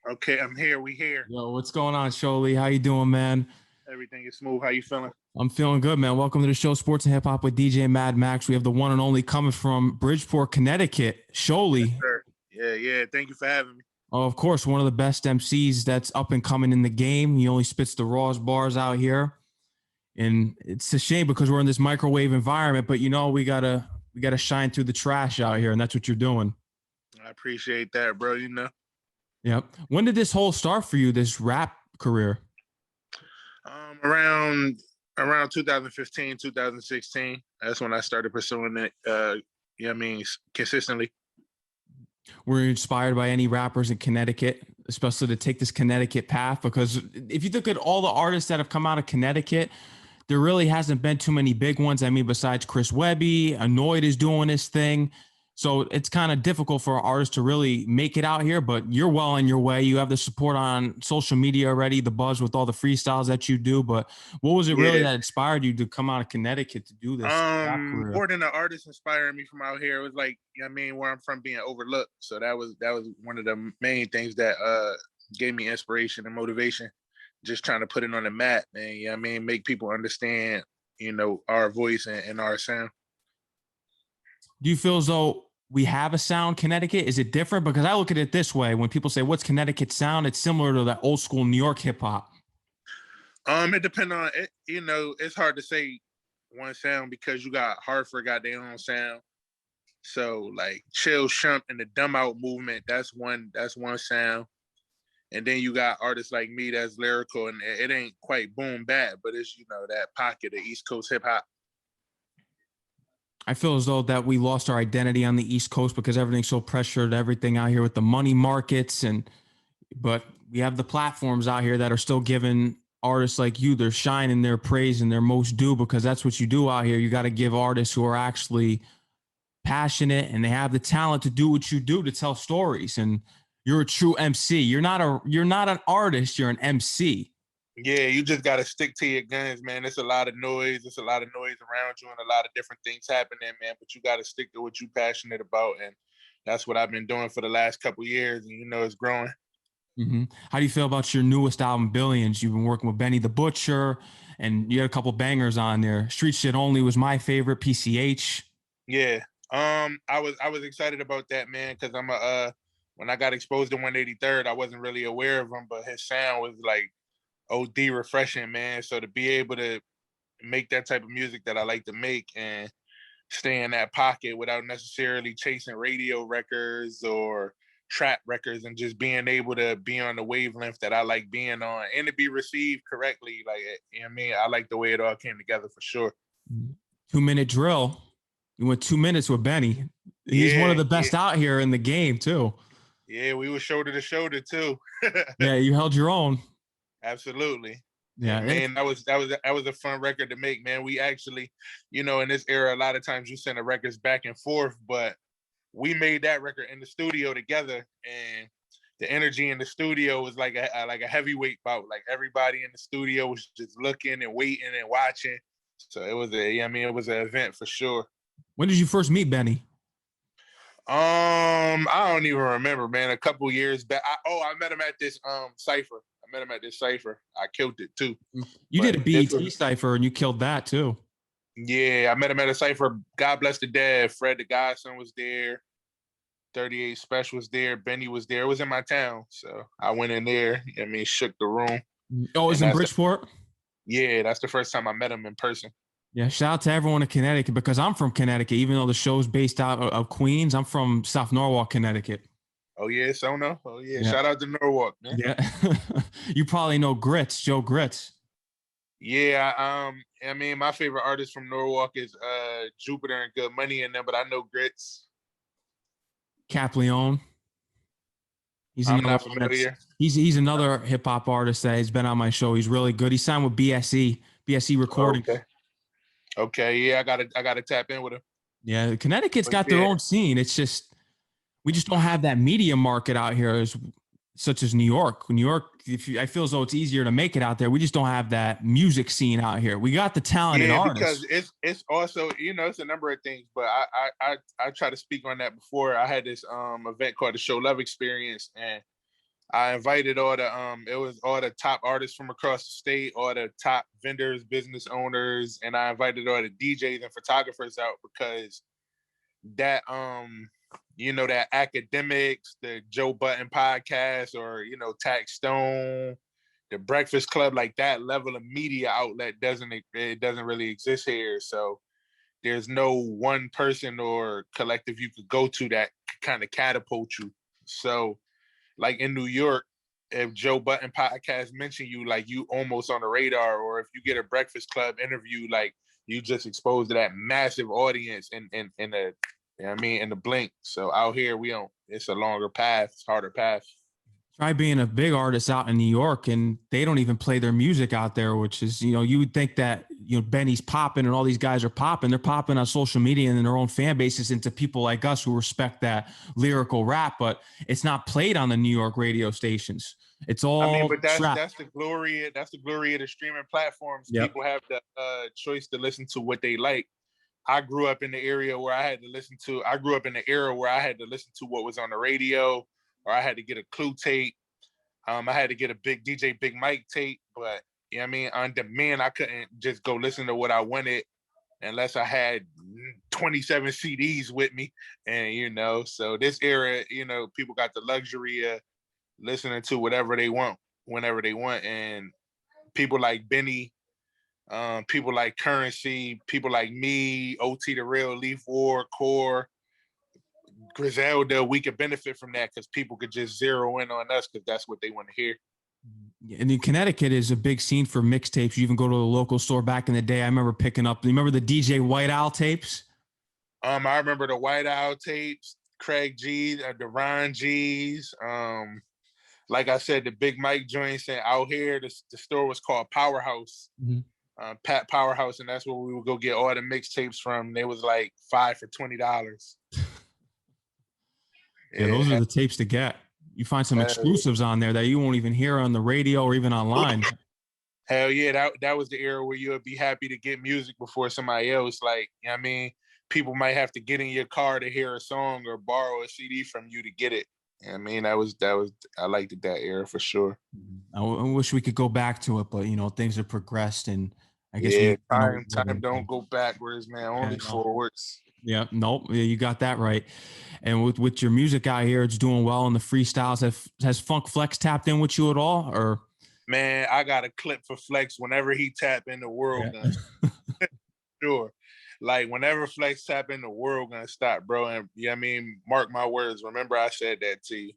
Okay, I'm here. We here. Yo, what's going on, Sholi? How you doing, man? Everything is smooth. How you feeling? I'm feeling good, man. Welcome to the show, Sports and Hip Hop with DJ Mad Max. We have the one and only coming from Bridgeport, Connecticut, Yes, Sholi. sir. Yeah. Thank you for having me. Oh, of course, one of the best MCs that's up and coming in the game. He only spits the rawest bars out here, and it's a shame because we're in this microwave environment. But we gotta shine through the trash out here, and that's what you're doing. I appreciate that, bro. Yep. When did this whole start for you? This rap career? Around 2015, 2016. That's when I started pursuing it. Consistently. Were you inspired by any rappers in Connecticut, especially to take this Connecticut path? Because if you look at all the artists that have come out of Connecticut, there really hasn't been too many big ones. I mean, besides Chris Webby, Annoyed is doing his thing. So it's kind of difficult for artists to really make it out here, but you're well on your way. You have the support on social media already, the buzz with all the freestyles that you do. But what was it really that inspired you to come out of Connecticut to do this rap career? More than the artist inspiring me from out here, it was like, where I'm from being overlooked. So that was one of the main things that gave me inspiration and motivation. Just trying to put it on the map and make people understand, our voice and our sound. Do you feel as though we have a sound Connecticut? Is it different? Because I look at it this way. When people say, what's Connecticut sound? It's similar to that old school New York hip hop. It depends on it. It's hard to say one sound because you got Hartford got their own sound. So like Chill Shump and the Dumb Out movement, that's one sound. And then you got artists like me that's lyrical and it ain't quite boom bap, but it's, that pocket of East Coast hip hop. I feel as though that we lost our identity on the East Coast because everything's so pressured, everything out here with the money markets. But we have the platforms out here that are still giving artists like you their shine and their praise and their most due, because that's what you do out here. You got to give artists who are actually passionate and they have the talent to do what you do, to tell stories. And you're a true MC. You're not an artist, you're an MC. Yeah, you just got to stick to your guns, man. There's a lot of noise. There's a lot of noise around you and a lot of different things happening, man. But you got to stick to what you're passionate about. And that's what I've been doing for the last couple of years. And, it's growing. Mm-hmm. How do you feel about your newest album, Billions? You've been working with Benny the Butcher and you had a couple bangers on there. Street Shit Only was my favorite, PCH. Yeah. I was excited about that, man, because when I got exposed to 183rd, I wasn't really aware of him, but his sound was like OD refreshing, man. So to be able to make that type of music that I like to make and stay in that pocket without necessarily chasing radio records or trap records and just being able to be on the wavelength that I like being on and to be received correctly. Like, I like the way it all came together for sure. 2 minute drill. You went 2 minutes with Benny. He's one of the best out here in the game too. Yeah, we were shoulder to shoulder too. Yeah, you held your own. Absolutely. Yeah, man, that was a fun record to make, man. We actually, in this era, a lot of times you send the records back and forth, but we made that record in the studio together, and the energy in the studio was like a heavyweight bout. Like everybody in the studio was just looking and waiting and watching. So it was it was an event for sure. When did you first meet Benny? I don't even remember, man. A couple years back. I met him at this Cypher. I killed it too. You did a BET Cypher and you killed that too. Yeah, I met him at a Cypher. God bless the dead. Fred the Godson was there. 38 Special was there. Benny was there. It was in my town. So I went in there. Shook the room. Oh, it was in Bridgeport? Yeah, that's the first time I met him in person. Yeah, shout out to everyone in Connecticut because I'm from Connecticut. Even though the show's based out of Queens, I'm from South Norwalk, Connecticut. Oh, yeah, so no. Oh, yeah. Shout out to Norwalk, man. Yeah. You probably know Grits, Joe Grits. Yeah, my favorite artist from Norwalk is Jupiter and Good Money in them, but I know Grits. Cap Leon. I'm not familiar. He's another hip hop artist that has been on my show. He's really good. He signed with BSE Recordings. Okay, yeah, I gotta tap in with him. Yeah, Connecticut's got their own scene. It's just we just don't have that media market out here such as New York. New York, I feel as though it's easier to make it out there. We just don't have that music scene out here. We got the talented artists. Because it's also, it's a number of things, but I try to speak on that before. I had this event called the Show Love Experience, and I invited all the it was all the top artists from across the state, all the top vendors, business owners, and I invited all the DJs and photographers out because that that academics, the Joe Button podcast, or Tax Stone, the Breakfast Club, like that level of media outlet doesn't really exist here. So there's no one person or collective you could go to that kind of catapult you. So like in New York, if Joe Button podcast mention you, like you almost on the radar, or if you get a Breakfast Club interview, like you just exposed to that massive audience in the in the blink. So out here we don't. It's a longer path, it's harder path. Try being a big artist out in New York and they don't even play their music out there, which is, you would think that, Benny's popping and all these guys are popping. They're popping on social media and in their own fan bases into people like us who respect that lyrical rap, but it's not played on the New York radio stations. It's all but trap. that's the glory. That's the glory of the streaming platforms. Yep. People have the choice to listen to what they like. I grew up in the area where I had to listen to. I grew up in the era where I had to listen to what was on the radio, or I had to get a Clue tape. I had to get a big DJ Big Mike tape, but on demand, I couldn't just go listen to what I wanted unless I had 27 CDs with me. And so this era, people got the luxury of listening to whatever they want, whenever they want. And people like Benny, people like Currency, people like me, OT the Real, Leaf War, Core, Griselda, we could benefit from that because people could just zero in on us because that's what they want to hear. And in Connecticut is a big scene for mixtapes. You even go to a local store back in the day. I remember picking up. You remember the DJ White Owl tapes? I remember the White Owl tapes, Craig G's, the Ron G's. Like I said, the Big Mike joints. And out here, the store was called Powerhouse. Mm-hmm. Pat Powerhouse, and that's where we would go get all the mixtapes from. They was like $5 for $20. Yeah, those are the tapes to get. You find some exclusives on there that you won't even hear on the radio or even online. Hell yeah, that was the era where you would be happy to get music before somebody else. Like, people might have to get in your car to hear a song or borrow a CD from you to get it. That was I liked it, that era for sure. I wish we could go back to it, but things have progressed, and I guess time don't go backwards, man. Only forwards. Yeah, nope. Yeah, you got that right. And with your music out here, it's doing well in the freestyles. Has Funk Flex tapped in with you at all, or? Man, I got a clip for Flex whenever he tap in, the world gonna sure. Like whenever Flex tap in, the world gonna stop, bro. And mark my words. Remember, I said that to you.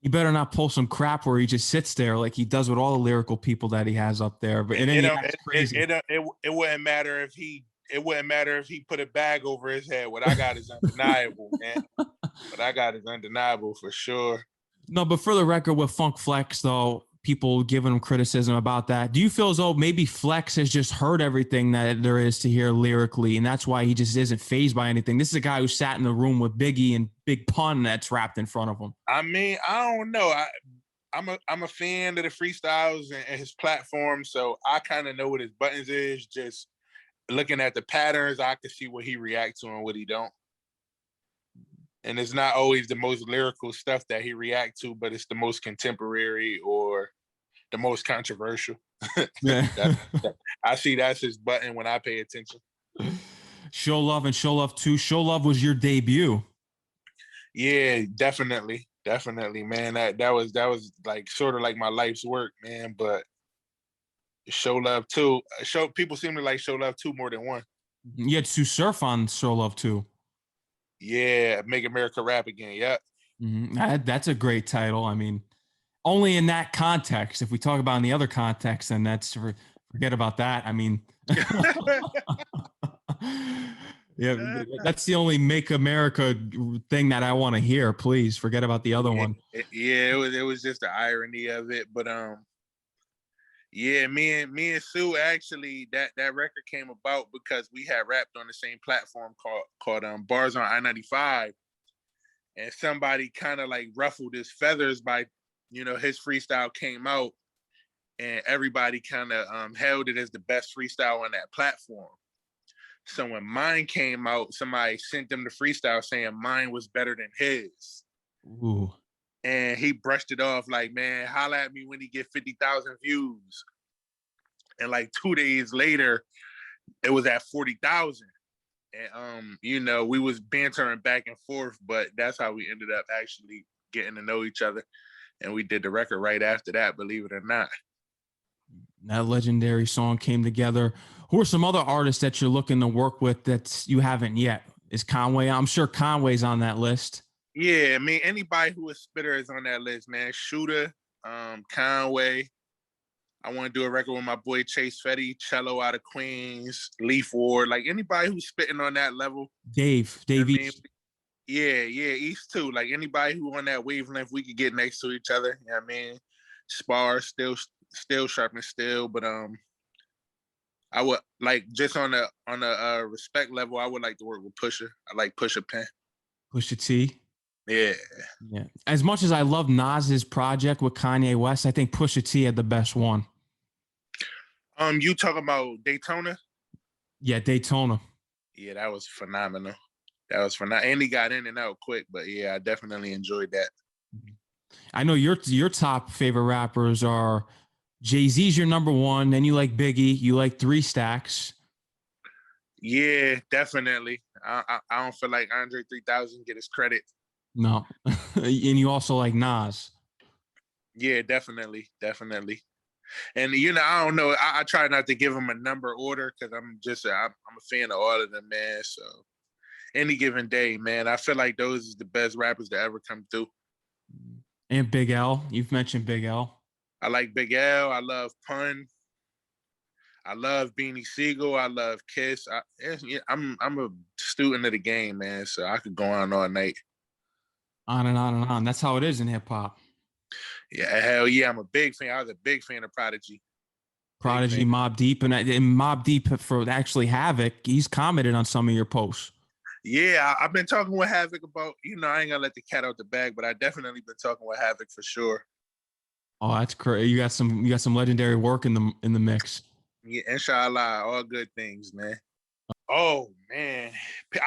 You better not pull some crap where he just sits there like he does with all the lyrical people that he has up there. But it wouldn't matter if he. It wouldn't matter if he put a bag over his head. What I got is undeniable, man. What I got is undeniable for sure. No, but for the record, with Funk Flex, though, people giving him criticism about that. Do you feel as though maybe Flex has just heard everything that there is to hear lyrically, and that's why he just isn't fazed by anything? This is a guy who sat in the room with Biggie and Big Pun that's rapped in front of him. I don't know. I'm a fan of the freestyles and his platform, so I kind of know what his buttons is. Just looking at the patterns, I can see what he reacts to and what he don't. And it's not always the most lyrical stuff that he react to, but it's the most contemporary or the most controversial. Yeah. I see that's his button when I pay attention. Show Love and Show Love 2. Show Love was your debut. Yeah, definitely. Definitely, man. That was like sort of like my life's work, man. But Show Love 2. People seem to like Show Love 2 more than one. You had Sue Surf on Show Love 2. Yeah, Make America Rap Again. Yep. Mm-hmm. That's a great title. Only in that context. If we talk about in the other context, then forget about that. Yeah, that's the only Make America thing that I want to hear. Please forget about the other one. It was just the irony of it, but yeah, me and Sue actually that record came about because we had rapped on the same platform called Bars on I-95, and somebody kind of like ruffled his feathers by his freestyle came out, and everybody kind of held it as the best freestyle on that platform. So when mine came out, somebody sent them the freestyle saying mine was better than his. Ooh. And he brushed it off like, man, holla at me when he get 50,000 views. And like 2 days later, it was at 40,000. And you know, we was bantering back and forth, but that's how we ended up actually getting to know each other. And we did the record right after that, believe it or not. That legendary song came together. Who are some other artists that you're looking to work with that you haven't yet? Is Conway? I'm sure Conway's on that list. Yeah, I mean, anybody who is spitter is on that list, man. Shooter, Conway. I want to do a record with my boy Chase Fetty, Cello out of Queens, Leaf Ward, like anybody who's spitting on that level. Dave You know what I mean? East. Yeah, East too. Like anybody who on that wavelength, we could get next to each other. You know what I mean? Spar, still sharp and still, but I would like just on a respect level, I would like to work with Pusha. I like Pusha Pen. Pusha T. Yeah. Yeah. As much as I love Nas's project with Kanye West, I think Pusha T had the best one. You talking about Daytona? Yeah, Daytona. Yeah, that was phenomenal. That was phenomenal. And he got in and out quick, but yeah, I definitely enjoyed that. I know your top favorite rappers are Jay-Z's your number one, then you like Biggie, you like 3 Stacks. Yeah, definitely. I don't feel like Andre 3000 get his credit. No. And you also like Nas. Yeah, definitely. And you know, I don't know. I try not to give him a number order because I'm a fan of all of them, man. So any given day, man, I feel like those is the best rappers to ever come through. And Big L. You've mentioned Big L. I like Big L. I love Pun. I love Beanie Siegel. I love Kiss. I'm a student of the game, man. So I could go on all night. On and on and on. That's how it is in hip hop. Yeah, hell yeah. I'm a big fan. I was a big fan of Prodigy. Prodigy, Mobb Deep, and Mobb Deep for actually Havoc. He's commented on some of your posts. Yeah, I've been talking with Havoc about, you know, I ain't gonna let the cat out the bag, but I definitely been talking with Havoc for sure. Oh, that's crazy. You got some legendary work in the mix. Yeah, inshallah, all good things, man. Oh man,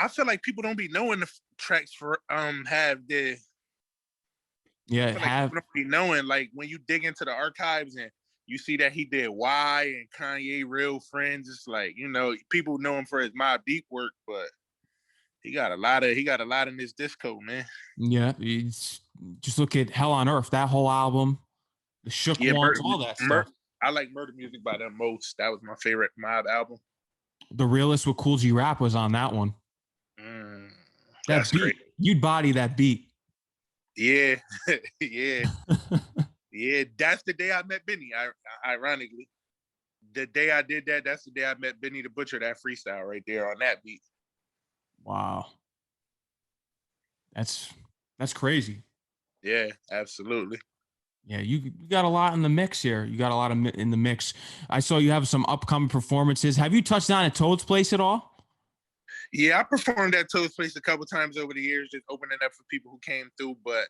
I feel like people don't be knowing the tracks for Have the. Yeah, I feel like people don't be knowing, like when you dig into the archives and you see that he did Y and Kanye Real Friends. It's like, you know, people know him for his Mobb Deep work, but he got a lot in this disco, man. Yeah, just look at Hell on Earth, that whole album, the Shook Ones, all that stuff. I like Murder Music by them most. That was my favorite Mob album. The Realist with Cool G Rap was on that one. That beat, crazy. You'd body that beat. Yeah, yeah, yeah. That's the day I met Benny. Ironically, the day I did that, that's the day I met Benny the Butcher. That freestyle right there on that beat. Wow, that's crazy. Yeah, absolutely. Yeah, you got a lot in the mix here. You got a lot in the mix. I saw you have some upcoming performances. Have you touched down at Toad's Place at all? Yeah, I performed at Toad's Place a couple times over the years, just opening up for people who came through. But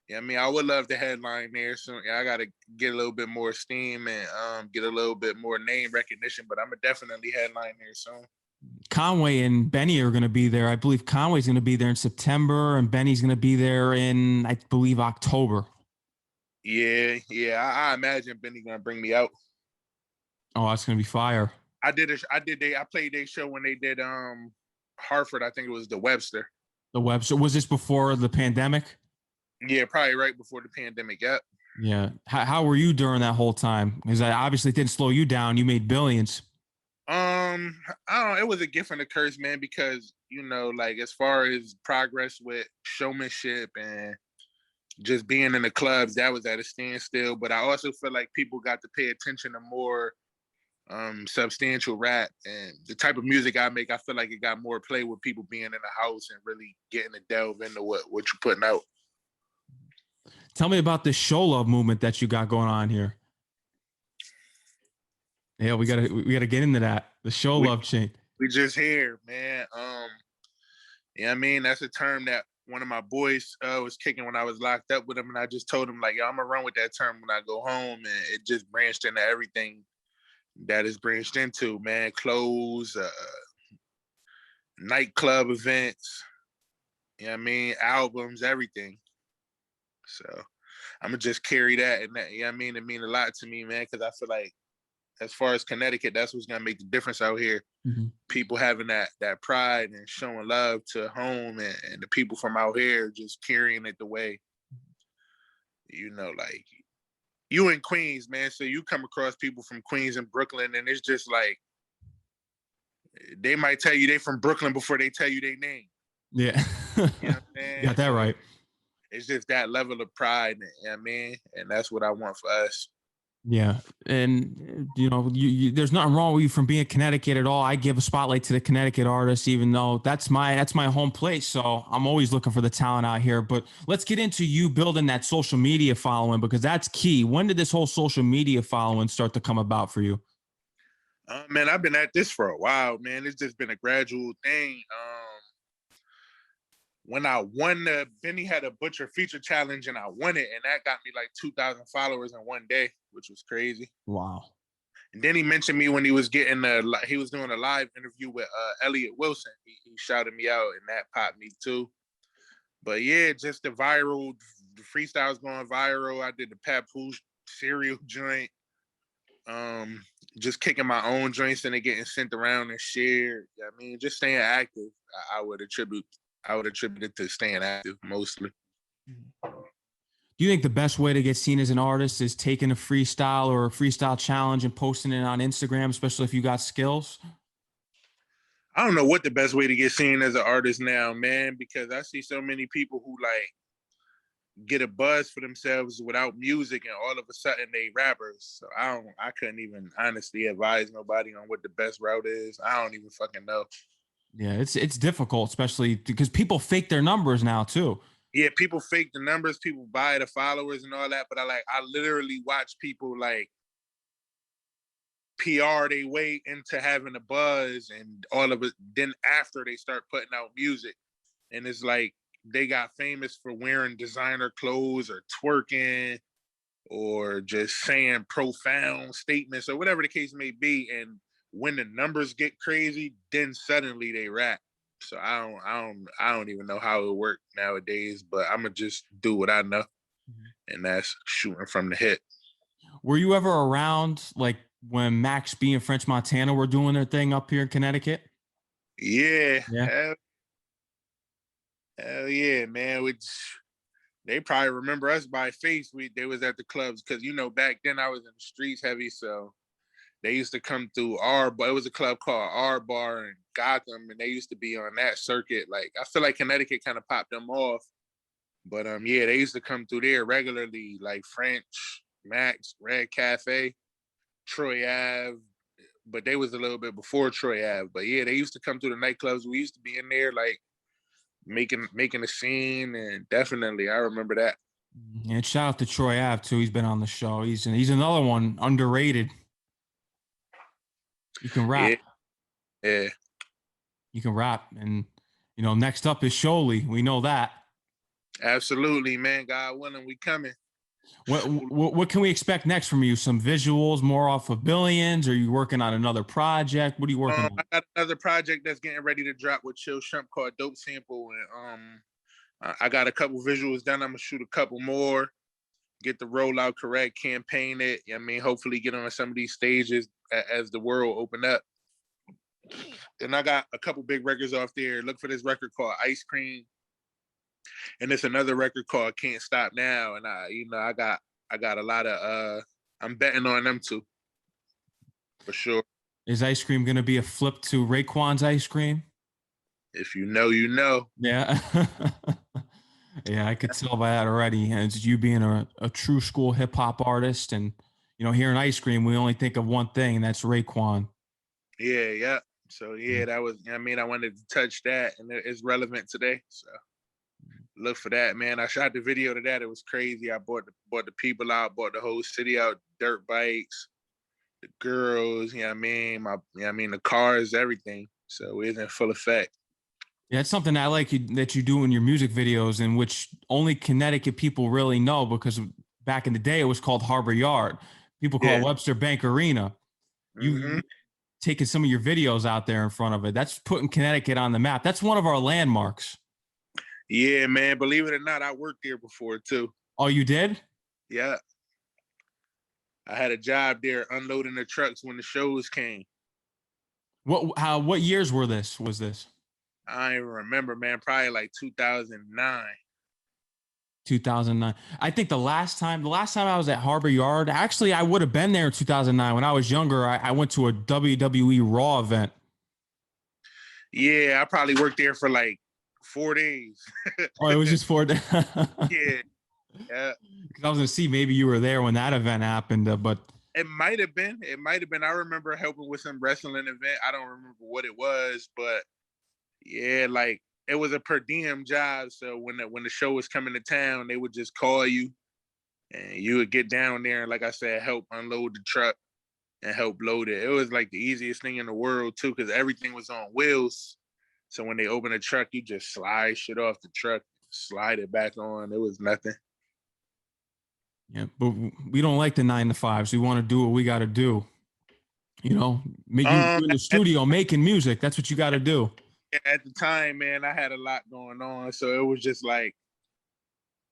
yeah, I mean, I would love to headline there. So yeah, I got to get a little bit more steam and get a little bit more name recognition. But I'm gonna definitely headline there soon. Conway and Benny are going to be there. I believe Conway's going to be there in September, and Benny's going to be there in, I believe, October. Yeah. I imagine Benny gonna bring me out. Oh, that's gonna be fire. I played their show when they did Hartford. I think it was the Webster. The Webster. Was this before the pandemic? Yeah, probably right before the pandemic. Yep. Yeah. How were you during that whole time? Because I obviously didn't slow you down. You made billions. I don't know. It was a gift and a curse, man, because, you know, like as far as progress with showmanship and just being in the clubs, that was at a standstill. But I also feel like people got to pay attention to more substantial rap, and the type of music I make, I feel like it got more play with people being in the house and really getting to delve into what you're putting out. Tell me about this show love movement that you got going on here. Yeah, we gotta get into that. The show love chain. We just here, man. Yeah, I mean, that's a term that one of my boys was kicking when I was locked up with him, and I just told him, like, yo, I'm gonna run with that term when I go home, and it just branched into everything that is branched into, man. Clothes, nightclub events, you know what I mean, albums, everything. So I'm gonna just carry that, and that, I mean, it mean a lot to me, man, because I feel like as far as Connecticut, that's what's gonna make the difference out here. Mm-hmm. People having that pride and showing love to home, and the people from out here just carrying it the way, like you in Queens, man. So you come across people from Queens and Brooklyn, and it's just like they might tell you they from Brooklyn before they tell you their name. Yeah. You know what I'm saying? Got that so right. It's just that level of pride, and that's what I want for us. Yeah, and there's nothing wrong with you from being Connecticut at all. I give a spotlight to the Connecticut artists, even though that's my home place. So I'm always looking for the talent out here. But let's get into you building that social media following, because that's key. When did this whole social media following start to come about for you? Man, I've been at this for a while, man. It's just been a gradual thing. When I won Benny had a Butcher feature challenge, and I won it, and that got me like 2,000 followers in one day, which was crazy. Wow. And then he mentioned me when he was doing a live interview with Elliot Wilson. He shouted me out, and that popped me too. But yeah, just the freestyles going viral. I did the Papoose cereal joint. Just kicking my own joints and it getting sent around and shared. I mean, just staying active. I would attribute it to staying active mostly. Do you think the best way to get seen as an artist is taking a freestyle or a freestyle challenge and posting it on Instagram, especially if you got skills? I don't know what the best way to get seen as an artist now, man, because I see so many people who like get a buzz for themselves without music, and all of a sudden they rappers. So I couldn't even honestly advise nobody on what the best route is. I don't even fucking know. Yeah, it's difficult, especially because people fake their numbers now too. Yeah, people fake the numbers, people buy the followers and all that, but I literally watch people like PR their way into having a buzz, and all of it. Then after they start putting out music, and it's like they got famous for wearing designer clothes or twerking or just saying profound statements or whatever the case may be. And when the numbers get crazy, then suddenly they rap. So I don't even know how it works nowadays, but I'm gonna just do what I know, and that's shooting from the hip. Were you ever around like when Max B and French Montana were doing their thing up here in Connecticut? Yeah. Yeah. Hell yeah, man. They probably remember us by face. They was at the clubs because back then I was in the streets heavy, so they used to come through but it was a club called R Bar in Gotham, and they used to be on that circuit. Like I feel like Connecticut kind of popped them off, but yeah, they used to come through there regularly, like French, Max, Red Cafe, Troy Ave, but they was a little bit before Troy Ave. But yeah, they used to come through the nightclubs. We used to be in there like making a scene, and definitely I remember that. And shout out to Troy Ave too. He's been on the show. He's another one underrated. You can rap. Yeah. You can rap. And next up is Sholey. We know that. Absolutely, man. God willing, we coming. What can we expect next from you? Some visuals, more off of Billions? Or are you working on another project? What are you working on? I got another project that's getting ready to drop with Chill Shrimp called Dope Sample, and I got a couple visuals done. I'm gonna shoot a couple more, get the rollout correct, campaign it. I mean, hopefully get on some of these stages as the world open up. And I got a couple big records off there. Look for this record called Ice Cream. And it's another record called Can't Stop Now. And I got a lot of I'm betting on them too. For sure. Is Ice Cream gonna be a flip to Raekwon's Ice Cream? If you know, you know. Yeah. Yeah, I could tell by that already. And it's you being a true school hip hop artist, and here in Ice Cream, we only think of one thing, and that's Raekwon. Yeah. So yeah, that was. I wanted to touch that, and it's relevant today. So look for that, man. I shot the video to that. It was crazy. I bought the people out, bought the whole city out, dirt bikes, the girls. The cars, everything. So it's in full effect. Yeah, it's something I like that you do in your music videos, in which only Connecticut people really know, because back in the day it was called Harbor Yard. People call it Webster Bank Arena. You taking some of your videos out there in front of it. That's putting Connecticut on the map. That's one of our landmarks. Yeah, man. Believe it or not, I worked there before too. Oh, you did? Yeah. I had a job there unloading the trucks when the shows came. What years was this? I don't even remember, man. Probably like 2009. 2009. I think the last time I was at Harbor Yard, actually, I would have been there in 2009. When I was younger, I went to a WWE Raw event. Yeah, I probably worked there for like 4 days. Oh, it was just for Yeah, yeah. because I was gonna see maybe you were there when that event happened, but It might have been. It might have been. I remember helping with some wrestling event. I don't remember what it was, but yeah, like it was a per diem job. So when the show was coming to town, they would just call you, and you would get down there and, like I said, help unload the truck and help load it. It was like the easiest thing in the world too, because everything was on wheels. So when they open a truck, you just slide shit off the truck, slide it back on. It was nothing. yeah, but we don't like the 9 to 5s. We want to do what we got to do. You know, you in the At, studio making music. That's what you got to do. at the time, man, I had a lot going on, so it was just like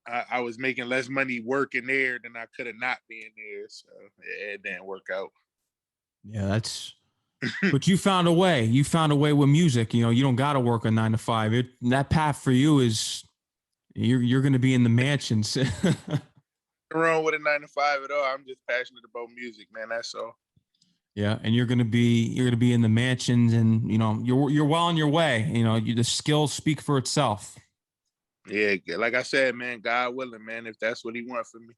I was making less money working there than I could have not being there. So it didn't work out. Yeah, that's. But you found a way. You found a way with music. You know, you don't got to work a 9 to 5. That path for you is you're going to be in the mansions. Wrong with a 9 to 5 at all. I'm just passionate about music, man. That's all. Yeah, and you're gonna be in the mansions, and you know you're well on your way. You know, the skills speak for itself. Yeah, like I said, man, God willing, man, if that's what He wants for me.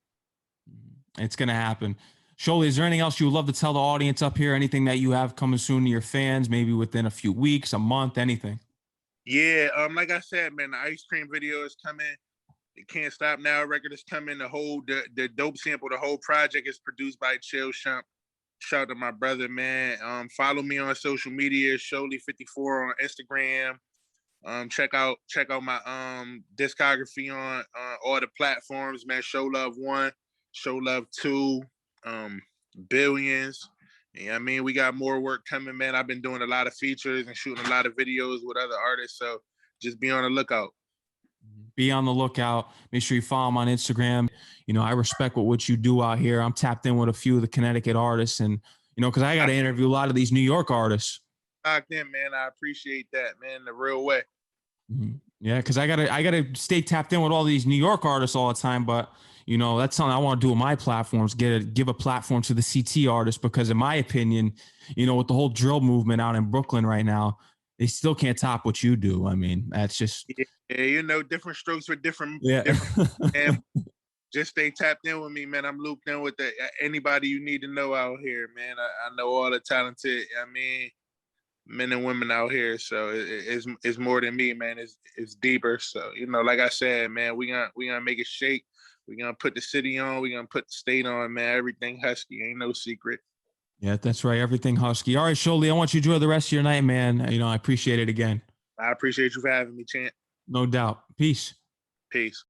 It's gonna happen. Sholey, is there anything else you would love to tell the audience up here? Anything that you have coming soon to your fans? Maybe within a few weeks, a month, anything? Yeah, like I said, man, the ice cream video is coming. The Can't Stop Now record is coming. The dope sample, the whole project is produced by Chill Shump. Shout out to my brother, man. Follow me on social media, Sholey54 on Instagram. Check out my discography on all the platforms, man. Show Love 1, Show Love 2, Billions. Yeah, I mean, we got more work coming, man. I've been doing a lot of features and shooting a lot of videos with other artists, so just be on the lookout. Be on the lookout. Make sure you follow him on Instagram. You know, I respect what you do out here. I'm tapped in with a few of the Connecticut artists, and you know, because I got to interview a lot of these New York artists. Locked in, man. I appreciate that, man. The real way. Mm-hmm. Yeah, because I gotta stay tapped in with all these New York artists all the time. But you know, that's something I want to do with my platforms. Give a platform to the CT artists, because in my opinion, you know, with the whole drill movement out in Brooklyn right now, they still can't top what you do. I mean, that's just yeah, you know, different strokes for different. Yeah. And just stay tapped in with me, man. I'm looped in with anybody you need to know out here, man. I know all the talented. I mean, men and women out here. So it's more than me, man. It's deeper. So, you know, like I said, man, we gonna make it shake. We're gonna put the city on. We're gonna put the state on, man. Everything Husky, ain't no secret. Yeah, that's right. Everything Husky. All right, Sholey, I want you to enjoy the rest of your night, man. You know, I appreciate it again. I appreciate you for having me, Chant. No doubt. Peace. Peace.